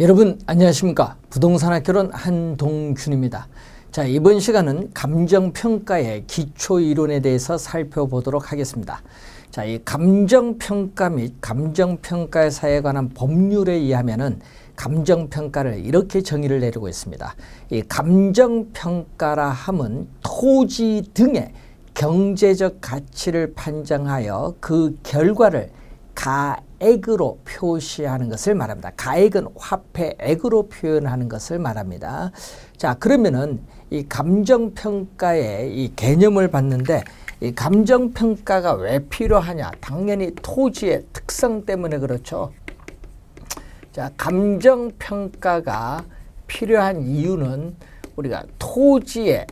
여러분 안녕하십니까? 부동산학개론 한동균입니다. 자, 이번 시간은 감정평가의 기초이론에 대해서 살펴보도록 하겠습니다. 자, 이 감정평가 및 감정평가사에 관한 법률에 의하면은 감정평가를 이렇게 정의를 내리고 있습니다. 이 감정평가라 함은 토지 등의 경제적 가치를 판정하여 그 결과를 가액으로 표시하는 것을 말합니다. 가액은 화폐액으로 표현하는 것을 말합니다. 자, 그러면은 이 감정평가의 이 개념을 봤는데 이 감정평가가 왜 필요하냐? 당연히 토지의 특성 때문에 그렇죠. 자, 감정평가가 필요한 이유는 우리가 토지의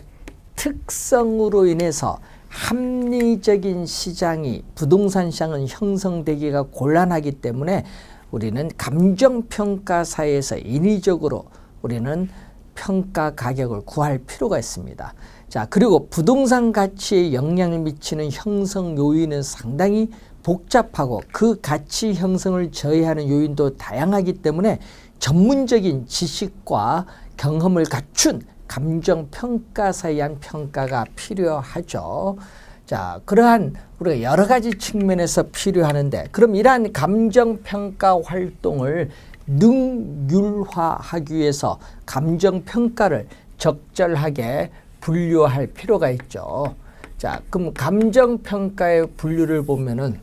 특성으로 인해서 합리적인 시장이 부동산 시장은 형성되기가 곤란하기 때문에 우리는 감정평가사에서 인위적으로 우리는 평가 가격을 구할 필요가 있습니다. 자, 그리고 부동산 가치에 영향을 미치는 형성 요인은 상당히 복잡하고 그 가치 형성을 저해하는 요인도 다양하기 때문에 전문적인 지식과 경험을 갖춘 감정평가사에 의한 평가가 필요하죠. 자, 그러한 우리가 여러 가지 측면에서 필요하는데 그럼 이러한 감정평가 활동을 능률화하기 위해서 감정평가를 적절하게 분류할 필요가 있죠. 자, 그럼 감정평가의 분류를 보면은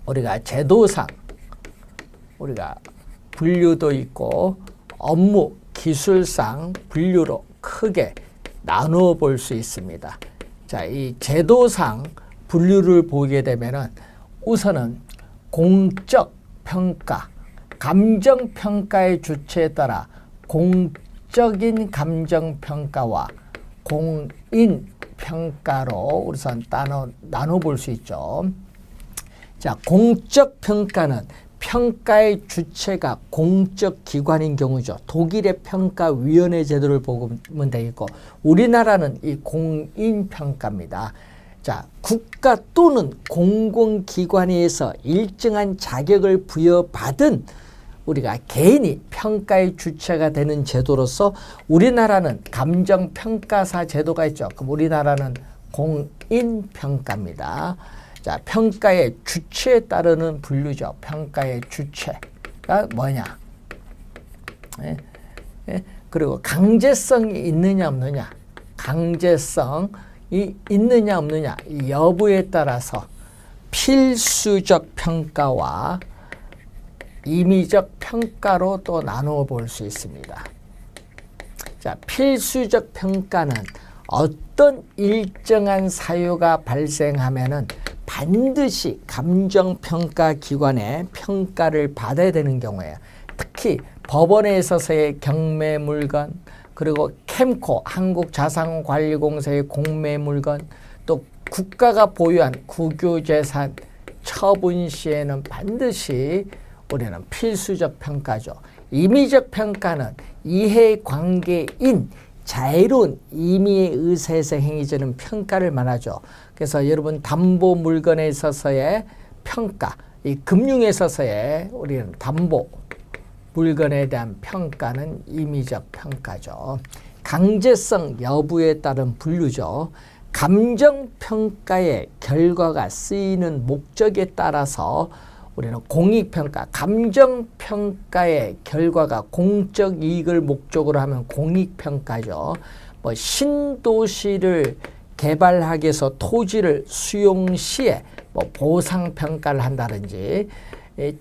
우리가 제도상 우리가 분류도 있고 업무 기술상 분류로 크게 나누어 볼 수 있습니다. 자, 이 제도상 분류를 보게 되면은 우선은 공적 평가, 감정 평가의 주체에 따라 공적인 감정 평가와 공인 평가로 우선 나눠 볼 수 있죠. 자, 공적 평가는 평가의 주체가 공적 기관인 경우죠. 독일의 평가위원회 제도를 보면 되겠고 우리나라는 이 공인평가입니다. 자, 국가 또는 공공기관에 의해서 일정한 자격을 부여받은 우리가 개인이 평가의 주체가 되는 제도로서 우리나라는 감정평가사 제도가 있죠. 그럼 우리나라는 공인평가입니다. 자, 평가의 주체에 따르는 분류죠. 평가의 주체가 뭐냐? 예? 예? 그리고 강제성이 있느냐 없느냐? 강제성이 있느냐 없느냐? 이 여부에 따라서 필수적 평가와 임의적 평가로 또 나누어 볼 수 있습니다. 자, 필수적 평가는 어떤 일정한 사유가 발생하면은 반드시 감정평가 기관의 평가를 받아야 되는 경우에요. 특히 법원에 있어서의 경매물건, 그리고 캠코 한국자산관리공사의 공매물건, 또 국가가 보유한 국유재산 처분 시에는 반드시 우리는 필수적 평가죠. 임의적 평가는 이해관계인 자유로운 임의의 의사에서 행해지는 평가를 말하죠. 그래서 여러분 담보 물건에 있어서의 평가, 이 금융에 있어서의 우리는 담보 물건에 대한 평가는 임의적 평가죠. 강제성 여부에 따른 분류죠. 감정평가의 결과가 쓰이는 목적에 따라서 우리는 공익평가, 감정평가의 결과가 공적 이익을 목적으로 하면 공익평가죠. 뭐 신도시를 개발하기 위해서 토지를 수용 시에 뭐 보상평가를 한다든지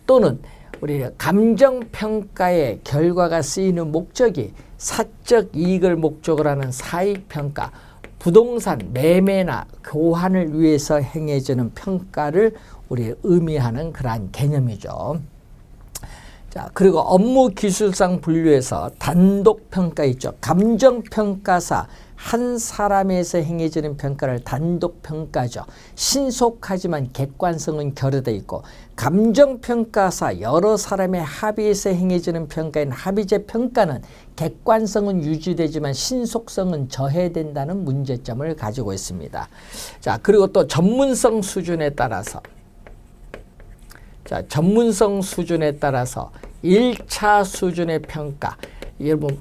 또는 우리 감정평가의 결과가 쓰이는 목적이 사적 이익을 목적으로 하는 사익평가, 부동산 매매나 교환을 위해서 행해지는 평가를 우리 의미하는 그러한 개념이죠. 자, 그리고 업무 기술상 분류에서 단독평가 있죠. 감정평가사 한 사람에서 행해지는 평가를 단독평가죠. 신속하지만 객관성은 결여되어 있고 감정평가사 여러 사람의 합의에서 행해지는 평가인 합의제 평가는 객관성은 유지되지만 신속성은 저해된다는 문제점을 가지고 있습니다. 자, 그리고 또 전문성 수준에 따라서 자, 전문성 수준에 따라서 1차 수준의 평가. 여러분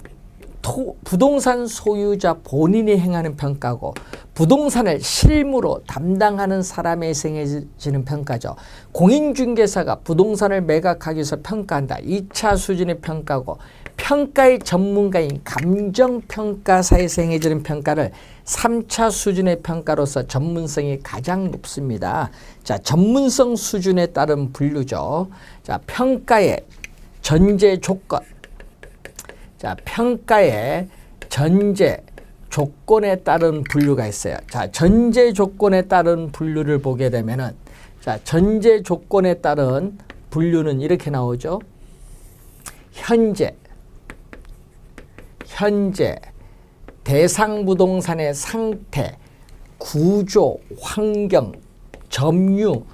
부동산 소유자 본인이 행하는 평가고 부동산을 실무로 담당하는 사람에게 행해지는 평가죠. 공인중개사가 부동산을 매각하기 위해서 평가한다. 2차 수준의 평가고 평가의 전문가인 감정평가사에서 행해지는 평가를 3차 수준의 평가로서 전문성이 가장 높습니다. 자, 전문성 수준에 따른 분류죠. 자, 평가의 전제 조건. 자, 평가의 전제 조건에 따른 분류가 있어요. 자, 전제 조건에 따른 분류를 보게 되면은 자, 전제 조건에 따른 분류는 이렇게 나오죠. 현재 대상 부동산의 상태, 구조, 환경, 점유,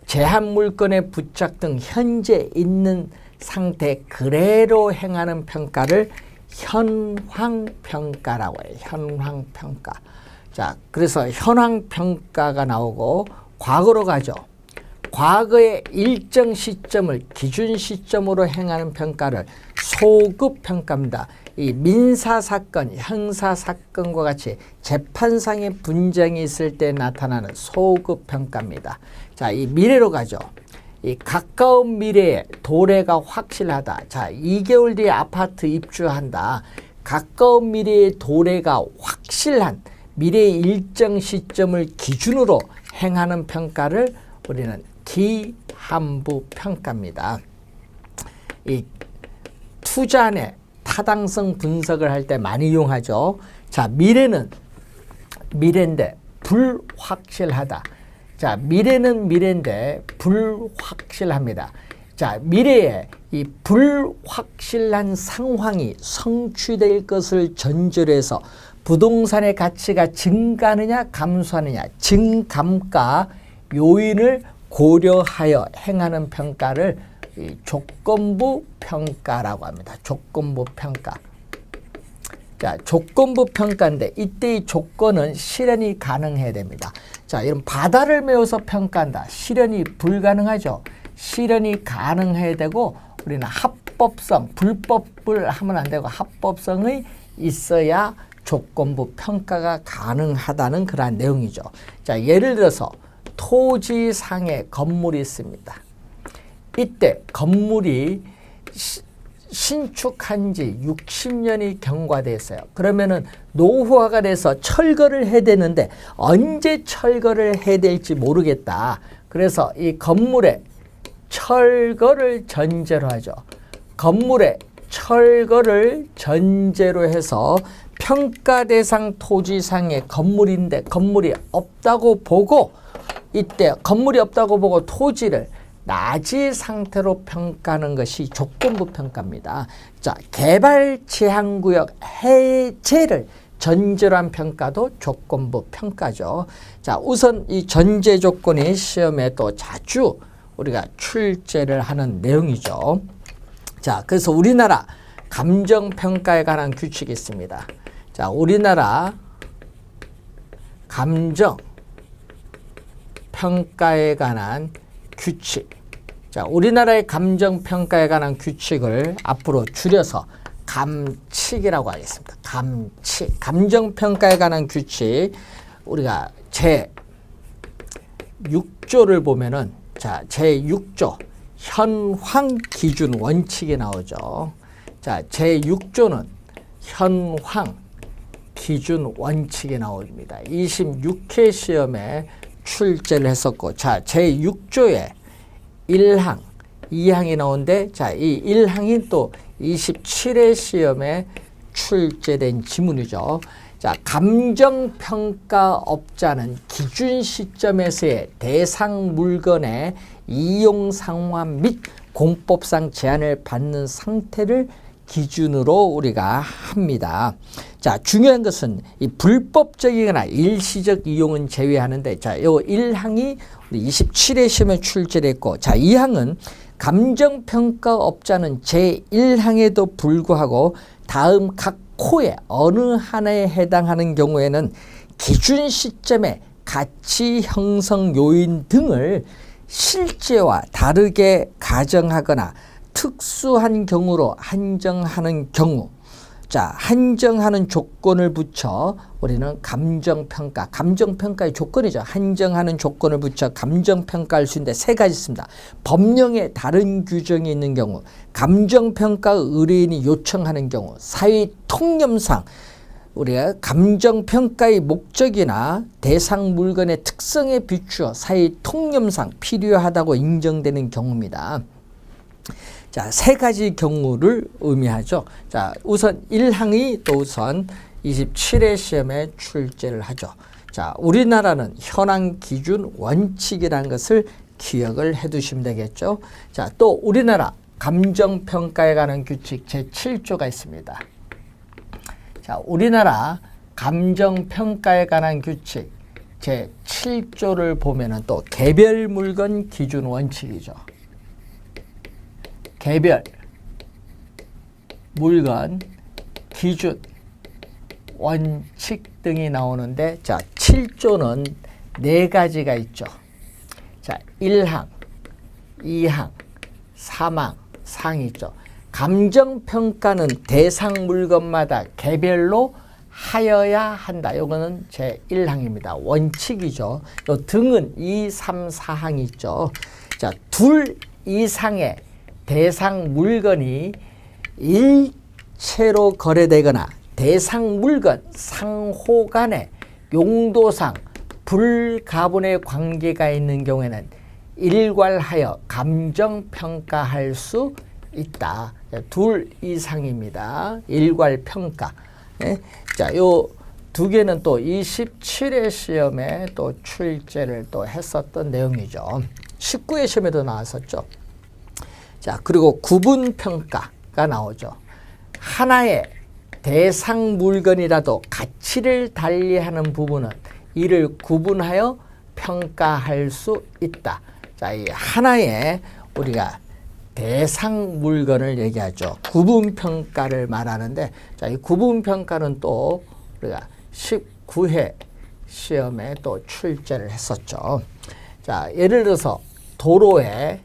제한 물건의 부착 등 현재 있는 상태 그대로 행하는 평가를 현황평가라고 해요. 현황평가. 자, 그래서 현황평가가 나오고 과거로 가죠. 과거의 일정 시점을 기준 시점으로 행하는 평가를 소급평가입니다. 이 민사사건, 형사사건과 같이 재판상의 분쟁이 있을 때 나타나는 소급평가입니다. 자, 이 미래로 가죠. 이 가까운 미래에 도래가 확실하다. 자, 2개월 뒤에 아파트 입주한다. 가까운 미래의 도래가 확실한 미래의 일정 시점을 기준으로 행하는 평가를 우리는 기한부 평가입니다. 이 투자의 타당성 분석을 할 때 많이 이용하죠. 자, 미래인데 불확실하다. 자, 미래는 미래인데 불확실합니다. 자, 미래에 이 불확실한 상황이 성취될 것을 전제로 해서 부동산의 가치가 증가하느냐 감소하느냐 증감가 요인을 고려하여 행하는 평가를 이 조건부 평가라고 합니다. 조건부 평가. 자, 조건부 평가인데 이때 이 조건은 실현이 가능해야 됩니다. 자, 이런 바다를 메워서 평가한다. 실현이 불가능하죠. 실현이 가능해야 되고 우리는 합법성, 불법을 하면 안 되고 합법성이 있어야 조건부 평가가 가능하다는 그러한 내용이죠. 자, 예를 들어서 토지상에 건물이 있습니다. 이때 건물이 신축한 지 60년이 경과됐어요. 그러면은 노후화가 돼서 철거를 해야 되는데 언제 철거를 해야 될지 모르겠다. 그래서 이 건물의 철거를 전제로 하죠. 건물의 철거를 전제로 해서 평가 대상 토지상의 건물인데 건물이 없다고 보고 이때 건물이 없다고 보고 토지를 낮이 상태로 평가하는 것이 조건부 평가입니다. 자, 개발 제한구역 해제를 전제로 한 평가도 조건부 평가죠. 자, 우선 이 전제 조건이 시험에 또 자주 우리가 출제를 하는 내용이죠. 자, 그래서 우리나라 감정평가에 관한 규칙이 있습니다. 자, 우리나라 감정평가에 관한 규칙. 자, 우리나라의 감정평가에 관한 규칙을 앞으로 줄여서 감칙이라고 하겠습니다. 감칙. 감정평가에 관한 규칙. 우리가 제6조를 보면은 자, 제6조 현황 기준 원칙이 나오죠. 자, 제6조는 현황 기준 원칙이 나옵니다. 26회 시험에 출제를 했었고, 자, 제6조에 1항, 2항이 나오는데, 자, 이 1항이 또 27회 시험에 출제된 지문이죠. 자, 감정평가업자는 기준 시점에서의 대상 물건의 이용 상황 및 공법상 제한을 받는 상태를 기준으로 우리가 합니다. 자, 중요한 것은 이 불법적이거나 일시적 이용은 제외하는데, 자, 요 1항이 27회 시험에 출제됐고, 자, 2항은 감정평가업자는 제1항에도 불구하고 다음 각 코에 어느 하나에 해당하는 경우에는 기준 시점의 가치 형성 요인 등을 실제와 다르게 가정하거나 특수한 경우로 한정하는 경우, 자, 한정하는 조건을 붙여 우리는 감정평가, 감정평가의 조건이죠. 한정하는 조건을 붙여 감정평가할 수 있는데 세 가지 있습니다. 법령에 다른 규정이 있는 경우, 감정평가 의뢰인이 요청하는 경우, 사회 통념상 우리가 감정평가의 목적이나 대상 물건의 특성에 비추어 사회 통념상 필요하다고 인정되는 경우입니다. 자, 세 가지 경우를 의미하죠. 자, 우선 1항이 또 우선 27회 시험에 출제를 하죠. 자, 우리나라는 현황 기준 원칙이라는 것을 기억을 해 두시면 되겠죠. 자, 또 우리나라 감정평가에 관한 규칙 제7조가 있습니다. 자, 우리나라 감정평가에 관한 규칙 제7조를 보면은 또 개별 물건 기준 원칙이죠. 개별 물건 기준 원칙 등이 나오는데, 자, 7조는 네 가지가 있죠. 자, 1항, 2항, 3항, 4항이 있죠. 감정평가는 대상 물건마다 개별로 하여야 한다. 요거는 제1항입니다. 원칙이죠. 요 등은 2, 3, 4항이 있죠. 자, 둘 이상의 대상 물건이 일체로 거래되거나 대상 물건 상호 간의 용도상 불가분의 관계가 있는 경우에는 일괄하여 감정평가할 수 있다. 둘 이상입니다. 일괄평가. 네? 자, 요 두 개는 또 27회 시험에 또 출제를 또 했었던 내용이죠. 19회 시험에도 나왔었죠. 자, 그리고 구분평가가 나오죠. 하나의 대상 물건이라도 가치를 달리하는 부분은 이를 구분하여 평가할 수 있다. 자, 이 하나의 우리가 대상 물건을 얘기하죠. 구분평가를 말하는데, 자, 이 구분평가는 또 우리가 19회 시험에 또 출제를 했었죠. 자, 예를 들어서 도로에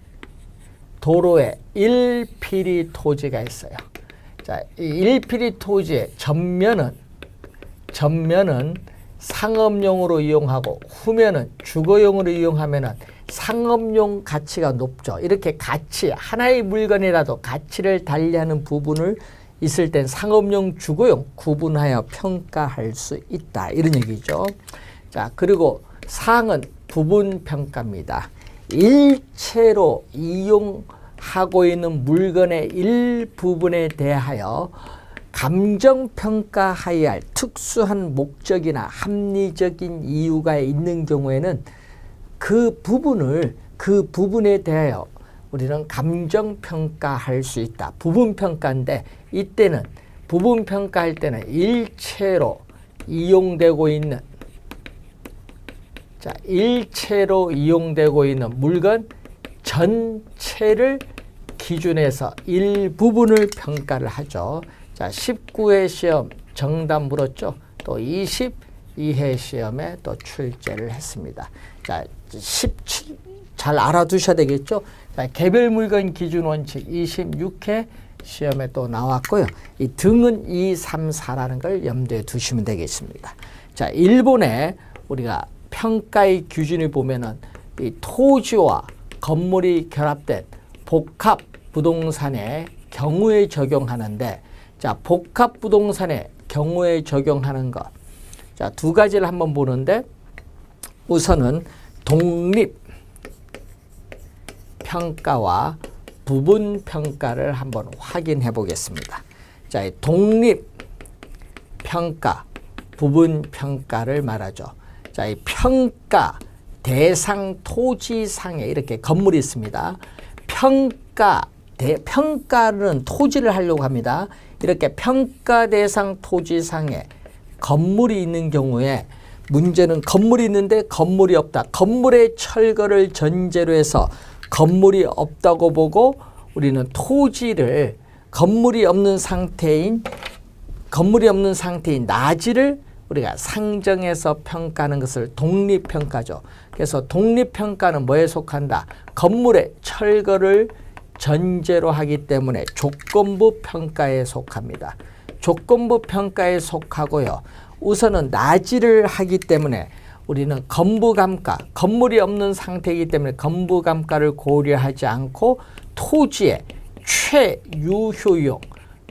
1필이 토지가 있어요. 자, 이 1필이 토지의 전면은 상업용으로 이용하고 후면은 주거용으로 이용하면은 상업용 가치가 높죠. 이렇게 가치, 하나의 물건이라도 가치를 달리하는 부분을 있을 땐 상업용, 주거용 구분하여 평가할 수 있다. 이런 얘기죠. 자, 그리고 사항은 부분평가입니다. 일체로 이용하고 있는 물건의 일부분에 대하여 감정평가해야 할 특수한 목적이나 합리적인 이유가 있는 경우에는 그 부분에 대하여 우리는 감정평가할 수 있다. 부분평가인데 이때는 부분평가할 때는 일체로 이용되고 있는, 자, 일체로 이용되고 있는 물건 전체를 기준해서 일부분을 평가를 하죠. 자, 19회 시험 정답 물었죠. 또 22회 시험에 또 출제를 했습니다. 자, 17 잘 알아두셔야 되겠죠. 자, 개별 물건 기준 원칙 26회 시험에 또 나왔고요. 이 등은 2, 3, 4라는 걸 염두에 두시면 되겠습니다. 자, 일본의 우리가 평가의 기준을 보면은 이 토지와 건물이 결합된 복합 부동산의 경우에 적용하는데, 자, 복합 부동산의 경우에 적용하는 것. 자, 두 가지를 한번 보는데, 우선은 독립 평가와 부분 평가를 한번 확인해 보겠습니다. 자, 독립 평가, 부분 평가를 말하죠. 자, 이 평가 대상 토지상에 이렇게 건물이 있습니다. 평가는 토지를 하려고 합니다. 이렇게 평가 대상 토지상에 건물이 있는 경우에 문제는 건물이 있는데 건물이 없다. 건물의 철거를 전제로 해서 건물이 없다고 보고 우리는 토지를 건물이 없는 상태인 나지를 우리가 상정해서 평가하는 것을 독립평가죠. 그래서 독립평가는 뭐에 속한다? 건물의 철거를 전제로 하기 때문에 조건부 평가에 속합니다. 조건부 평가에 속하고요. 우선은 나지를 하기 때문에 우리는 건부감가, 건물이 없는 상태이기 때문에 건부감가를 고려하지 않고 토지의 최유효용,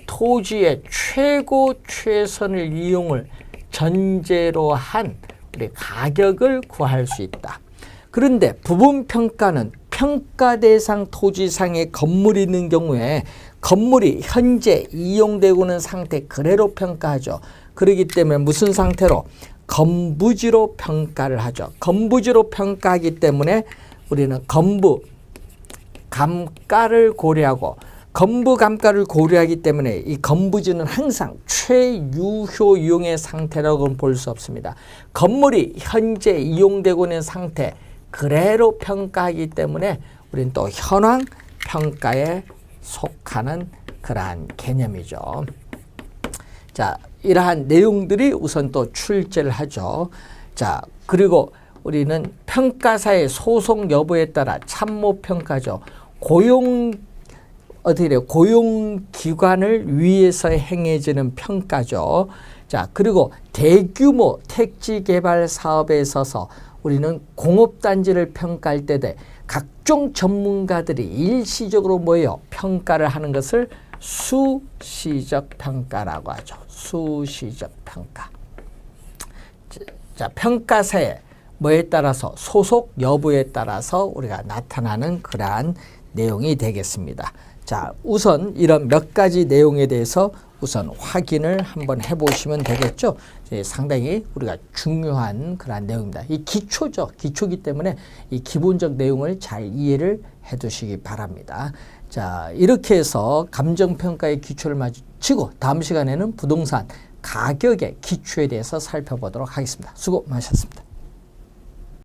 토지의 최고 최선을 이용을 전제로 한 우리 가격을 구할 수 있다. 그런데 부분평가는 평가 대상 토지상에 건물이 있는 경우에 건물이 현재 이용되고 있는 상태 그대로 평가하죠. 그렇기 때문에 무슨 상태로? 건부지로 평가를 하죠. 건부지로 평가하기 때문에 우리는 건부 감가를 고려하고 건부 감가를 고려하기 때문에 이 건부지는 항상 최유효 이용의 상태라고는 볼 수 없습니다. 건물이 현재 이용되고 있는 상태 그대로 평가하기 때문에 우리는 또 현황 평가에 속하는 그러한 개념이죠. 자, 이러한 내용들이 우선 또 출제를 하죠. 자, 그리고 우리는 평가사의 소송 여부에 따라 참모평가죠. 고용기관을 위해서 행해지는 평가죠. 자, 그리고 대규모 택지개발 사업에 있어서 우리는 공업단지를 평가할 때 각종 전문가들이 일시적으로 모여 평가를 하는 것을 수시적 평가라고 하죠. 수시적 평가. 자, 평가사의 뭐에 따라서 소속 여부에 따라서 우리가 나타나는 그러한 내용이 되겠습니다. 자, 우선 이런 몇 가지 내용에 대해서 우선 확인을 한번 해보시면 되겠죠. 상당히 우리가 중요한 그런 내용입니다. 이 기초죠. 기초기 때문에 이 기본적 내용을 잘 이해를 해두시기 바랍니다. 자, 이렇게 해서 감정평가의 기초를 마치고 다음 시간에는 부동산 가격의 기초에 대해서 살펴보도록 하겠습니다. 수고 많으셨습니다.